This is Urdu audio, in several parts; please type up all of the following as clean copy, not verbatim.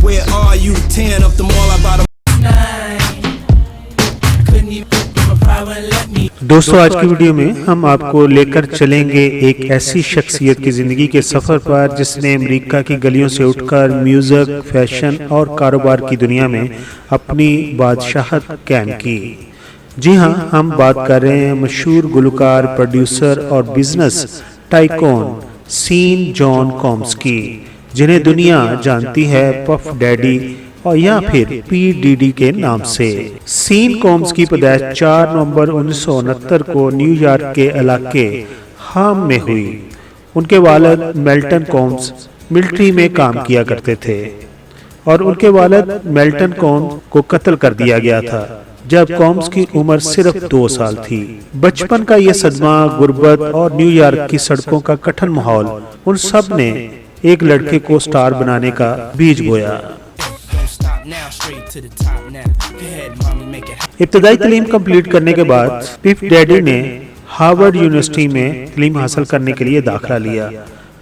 Where are you? Tearing up the mall about a دوستو آج کی ویڈیو میں ہم آپ کو لے کر چلیں گے ایک ایسی شخصیت کی زندگی کے سفر پر جس نے امریکہ کی گلیوں سے اٹھ کر میوزک، فیشن اور کاروبار کی دنیا میں اپنی بادشاہت قائم کی۔ جی ہاں، ہم بات کر رہے ہیں مشہور گلوکار، پروڈیوسر اور بزنس ٹائکون سین جان کومز کی، جنہیں دنیا جانتی ہے پف ڈیڈی اور یا پھر پی ڈی ڈی کے نام سے۔ سین کومز کی پیدائش 4 نومبر 1969 کو نیو یارک کے علاقے ہام میں ہوئی۔ ان کے والد میلٹن کومز ملٹری میں کام کیا کرتے تھے اور ان کے والد میلٹن کومز کو قتل کر دیا گیا تھا جب کومز کی عمر صرف 2 سال تھی۔ بچپن کا یہ صدمہ، غربت اور نیو یارک کی سڑکوں کا کٹھن ماحول، ان سب نے ایک لڑکے کو سٹار بنانے کا بیج بویا۔ ابتدائی تعلیم کمپلیٹ کرنے کے بعد پف ڈیڈی نے ہارورڈ یونیورسٹی میں تعلیم حاصل کرنے کے لیے داخلہ لیا،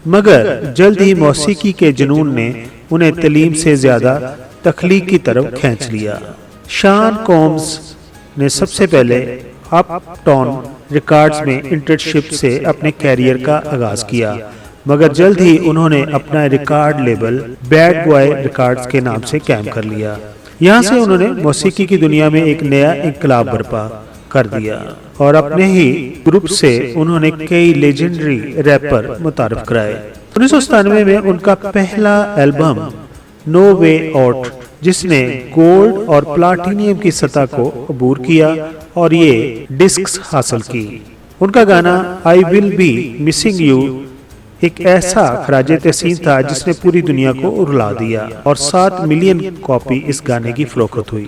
مگر جلد ہی موسیقی کے جنون نے انہیں تعلیم سے زیادہ تخلیق کی طرف کھینچ لیا۔ شان کومز نے سب سے پہلے اپ ٹاؤن ریکارڈز میں انٹرنشپ سے اپنے کیریئر کا آغاز کیا، مگر جلد ہی انہوں نے اپنا record label Bad Boy Records کے نام سے قائم کر لیا۔ یہاں سے انہوں نے موسیقی کی دنیا میں ایک نیا انقلاب برپا کر دیا اور اپنے ہی گروپ سے انہوں نے کئی لیجنڈری ریپر متعارف کرائے۔ 1997 میں ان کا پہلا البم نو وے آؤٹ، جس نے گولڈ اور پلاٹینیم کی سطح کو عبور کیا اور یہ ڈسکس حاصل کی۔ ان کا گانا آئی ول بی مسنگ یو ایک ایسا خراج تحسین تھا جس نے پوری دنیا کو رلا دیا اور 7 ملین کاپی اس گانے کی فروخت ہوئی۔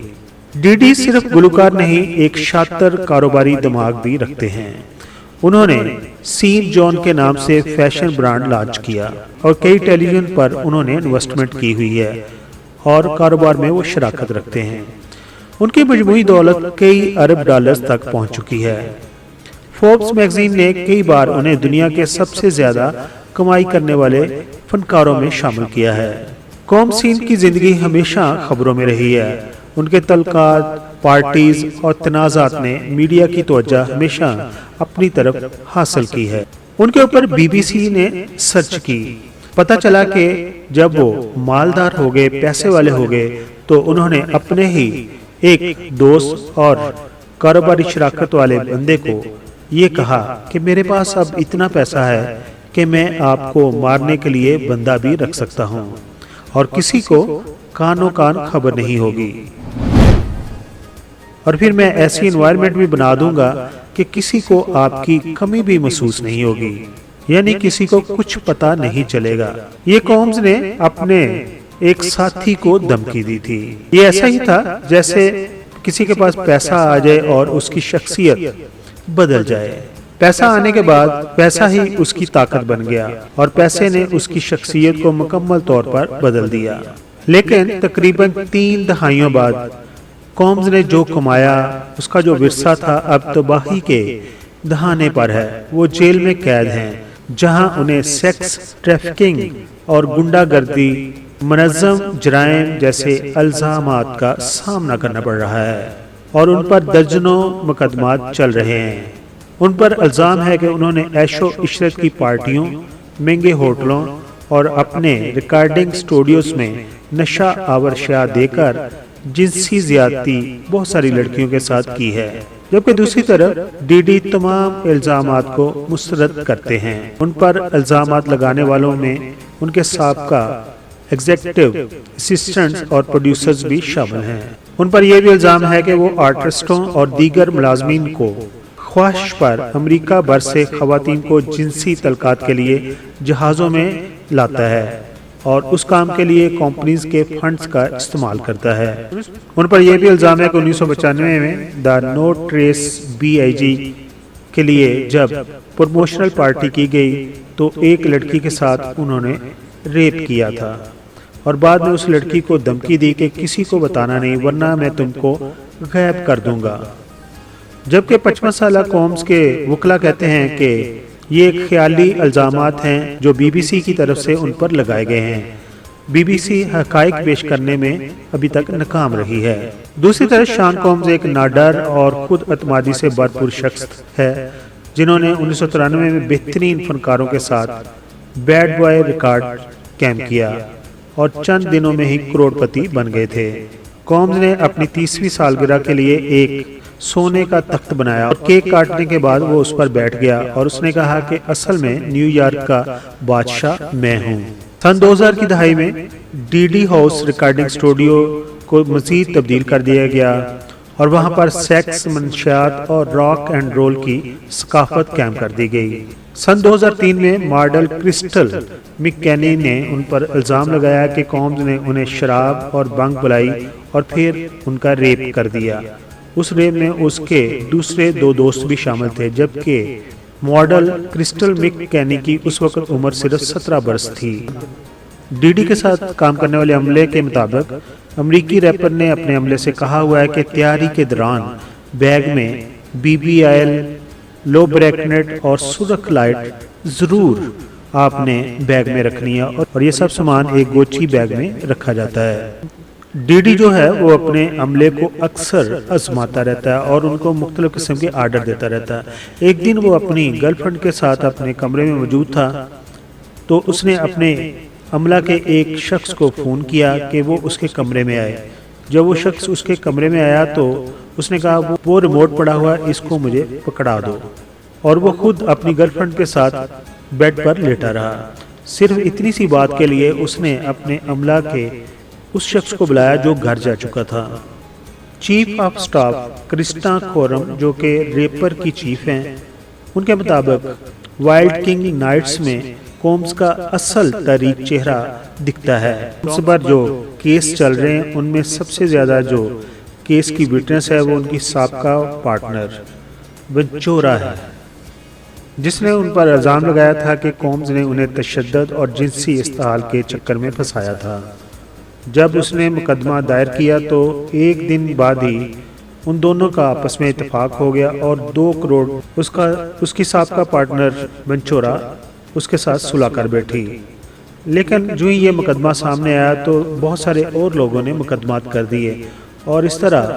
ڈی ڈی صرف گلوکار نہیں، ایک شاطر کاروباری دماغ بھی رکھتے ہیں۔ انہوں نے سین جان کے نام سے فیشن برانڈ لانچ کیا اور کئی ٹیلی ویژن پر انہوں نے انویسٹمنٹ کی ہوئی ہے اور کاروبار میں وہ شراکت رکھتے ہیں۔ ان کی مجموعی دولت کئی ارب ڈالرز تک پہنچ چکی ہے۔ فوربس میگزین نے کئی بار انہیں دنیا کے سب سے زیادہ کمائی کرنے والے فنکاروں میں شامل کیا ہے۔ کومز سین کی زندگی ہمیشہ خبروں میں رہی ہے۔ ان کے تعلقات، پارٹیز اور تنازعات نے میڈیا کی توجہ ہمیشہ اپنی طرف حاصل کی ہے۔ ان کے اوپر بی بی سی نے سرچ کی، پتہ چلا کہ جب وہ مالدار ہو گئے، پیسے والے ہو گئے، تو انہوں نے اپنے ہی ایک دوست اور کاروباری شراکت والے بندے کو یہ کہا کہ میرے پاس اب اتنا پیسہ ہے کہ میں آپ کو مارنے کے لیے بندہ بھی رکھ سکتا ہوں اور کسی کو کانوں کان خبر نہیں ہوگی، اور پھر میں ایسی انوائرمنٹ بھی بنا دوں گا کہ کسی کو آپ کی کمی بھی محسوس نہیں ہوگی، یعنی کسی کو کچھ پتا نہیں چلے گا۔ یہ کومز نے اپنے ایک ساتھی کو دھمکی دی تھی۔ یہ ایسا ہی تھا جیسے کسی کے پاس پیسہ آ جائے اور اس کی شخصیت بدل جائے۔ پیسہ آنے کے بعد پیسہ ہی اس کی طاقت بن گیا اور پیسے نے اس کی شخصیت کو مکمل طور پر بدل دیا۔ لیکن تقریباً 3 دہائیوں بعد کومز نے جو کمایا، اس کا جو ورثہ تھا، اب تباہی کے دہانے پر ہے۔ وہ جیل میں قید ہیں جہاں انہیں سیکس ٹریفکنگ اور گنڈا گردی، منظم جرائم جیسے الزامات کا سامنا کرنا پڑ رہا ہے اور ان پر درجنوں مقدمات چل رہے ہیں۔ ان پر الزام ہے کہ انہوں نے عیش و عشرت کی پارٹیوں، مہنگے ہوٹلوں اور اپنے ریکارڈنگ سٹوڈیوز میں نشہ آور اشیاء دے کر جنسی زیادتی بہت ساری لڑکیوں کے ساتھ کی ہے، جبکہ دوسری طرف ڈی ڈی تمام الزامات کو مسترد کرتے ہیں۔ ان پر الزامات لگانے والوں میں ان کے سابقہ ایگزیکٹو اسسٹنٹس اور پروڈیوسرز بھی شامل ہیں۔ ان پر یہ بھی الزام ہے کہ وہ آرٹسٹوں اور دیگر ملازمین کو خواہش پر امریکہ بھر سے خواتین کو جنسی تعلقات کے لیے جہازوں میں لاتا ہے اور اس کام کے لیے کمپنیز کے فنڈز کا استعمال کرتا ہے۔ ان پر یہ بھی الزام ہے کہ 1995 میں دا نو ٹریس BIG کے لیے جب پروموشنل پارٹی کی گئی تو ایک لڑکی کے ساتھ انہوں نے ریپ کیا تھا اور بعد میں اس لڑکی کو دھمکی دی کہ کسی کو بتانا نہیں ورنہ میں تم کو غائب کر دوں گا۔ جبکہ 55 سالہ کومز کے وکلا کہتے ہیں کہ یہ ایک خیالی الزامات ہیں جو بی بی سی کی طرف سے ان پر لگائے گئے ہیں۔ بی بی سی حقائق پیش کرنے میں ابھی تک ناکام رہی ہے۔ دوسری طرف شان کومز ایک ناڈر اور خود اعتمادی سے بھرپور شخص ہے جنہوں نے 1993 میں بہترین فنکاروں کے ساتھ بیڈ بوائے ریکارڈ قائم کیا اور چند دنوں میں ہی کروڑ پتی بن گئے تھے۔ کومز نے اپنی 30ویں سالگرہ کے لیے ایک سونے کا تخت بنایا اور کیک کاٹنے کے بعد وہ اس پر بیٹھ گیا اور اس نے کہا کہ اصل میں نیو یارک کا بادشاہ میں ہوں۔ سن 2000 کی دہائی میں D D house recording studio کو مزید تبدیل کر دیا گیا اور وہاں پر سیکس، منشیات اور راک اینڈ رول کی ثقافت قائم کر دی گئی۔ سن 2003 میں ماڈل کرسٹل مکینی نے ان پر الزام لگایا کہ کومز نے انہیں شراب اور بھنگ پلائی اور پھر ان کا ریپ کر دیا۔ اس ریپ میں اس کے دوسرے 2 دوست بھی شامل تھے، جبکہ ماڈل کرسٹل مکینی کی اس وقت عمر صرف 17 برس تھی۔ ڈی ڈی کے ساتھ کام کرنے والے عملے کے مطابق امریکی ریپر نے اپنے عملے سے کہا ہوا ہے کہ تیاری کے دوران بیگ میں بی بی آئل، لو بریکنیٹ اور سرخ لائٹ ضرور آپ نے بیگ میں رکھنی ہے اور یہ سب سامان ایک گوچی بیگ میں رکھا جاتا ہے۔ ڈی ڈی جو ہے وہ اپنے عملے کو اکثر آزماتا رہتا ہے اور ان کو مختلف قسم کے آرڈر دیتا رہتا ہے۔ ایک دن وہ اپنی گرل فرینڈ کے ساتھ اپنے کمرے میں موجود تھا تو اس نے اپنے عملہ کے ایک شخص کو فون کیا کہ وہ اس کے کمرے میں آئے۔ جب وہ شخص اس کے کمرے میں آیا تو اس نے کہا وہ ریموٹ پڑا ہوا ہے، اس کو مجھے پکڑا دو، اور وہ خود اپنی گرل فرینڈ کے ساتھ بیڈ پر لیٹا رہا۔ صرف اتنی سی بات کے لیے اس نے اپنے عملہ کے اس شخص کو بلایا جو گھر جا چکا تھا۔ چیف آف سٹاف کرسٹا کورم جو کہ ریپر کی چیف ہیں، ان کے مطابق وائلڈ کنگ نائٹس میں کومز کا اصل تاریخ چہرہ دکھتا ہے۔ اس پر جو کیس چل رہے ہیں ان میں سب سے زیادہ جو کیس کی وٹنس ہے وہ ان کی سابقہ پارٹنر ونچورا ہے، جس نے ان پر الزام لگایا تھا کہ کومز نے انہیں تشدد اور جنسی استحال کے چکر میں پھنسایا تھا۔ جب اس نے مقدمہ دائر کیا تو ایک دن بعد ہی ان دونوں کا آپس میں اتفاق ہو گیا اور 2 کروڑ اس کی سابقہ پارٹنر ونچورا اس کے ساتھ صلح کر بیٹھی۔ لیکن جو ہی یہ مقدمہ سامنے آیا تو بہت سارے اور لوگوں نے مقدمات کر دیے اور اس طرح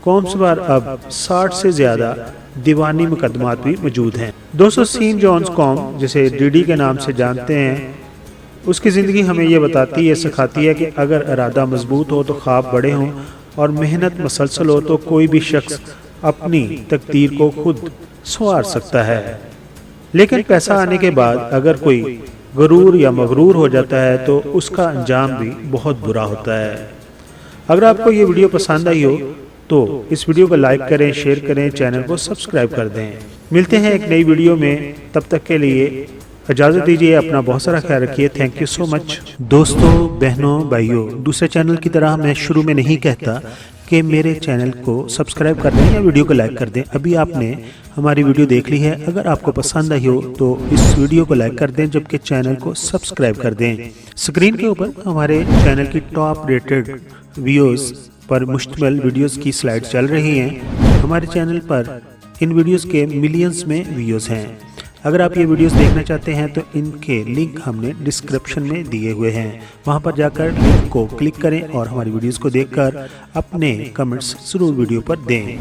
کومز پر اب 60 سے زیادہ دیوانی مقدمات بھی موجود ہیں۔ دوستو، سین جونز کوم جسے ڈی ڈی کے نام سے جانتے ہیں، اس کی زندگی ہمیں یہ بتاتی ہے، سکھاتی ہے کہ اگر ارادہ مضبوط ہو تو خواب بڑے ہوں اور محنت مسلسل ہو تو کوئی بھی شخص اپنی تقدیر کو خود سنوار سکتا ہے۔ لیکن پیسہ آنے کے بعد اگر کوئی غرور یا مغرور ہو جاتا ہے تو اس کا انجام بھی بہت برا ہوتا ہے۔ اگر آپ کو یہ ویڈیو پسند آئی ہو تو اس ویڈیو کو لائک کریں، شیئر کریں، چینل کو سبسکرائب کر دیں۔ ملتے ہیں ایک نئی ویڈیو میں، تب تک کے لیے اجازت دیجیے، اپنا بہت سارا خیال رکھیے۔ تھینک یو سو مچ۔ دوستو، بہنوں، بھائیوں، دوسرے چینل کی طرح میں شروع میں نہیں کہتا کہ میرے چینل کو سبسکرائب کر دیں یا ویڈیو کو لائک کر دیں۔ ابھی آپ نے ہماری ویڈیو دیکھ لی ہے، اگر آپ کو پسند آئی ہو تو اس ویڈیو کو لائک کر دیں، جبکہ چینل کو سبسکرائب کر دیں۔ اسکرین کے اوپر ہمارے چینل کی ٹاپ ریٹڈ ویڈیوز پر مشتمل ویڈیوز کی سلائیڈ چل رہی ہیں۔ ہمارے چینل پر ان ویڈیوز کے ملینز میں ویوز ہیں۔ اگر آپ یہ ویڈیوز دیکھنا چاہتے ہیں تو ان کے لنک ہم نے ڈسکرپشن میں دیے ہوئے ہیں، وہاں پر جا کر لنک کو کلک کریں اور ہماری ویڈیوز کو دیکھ کر اپنے کمنٹس ضرور ویڈیو پر دیں۔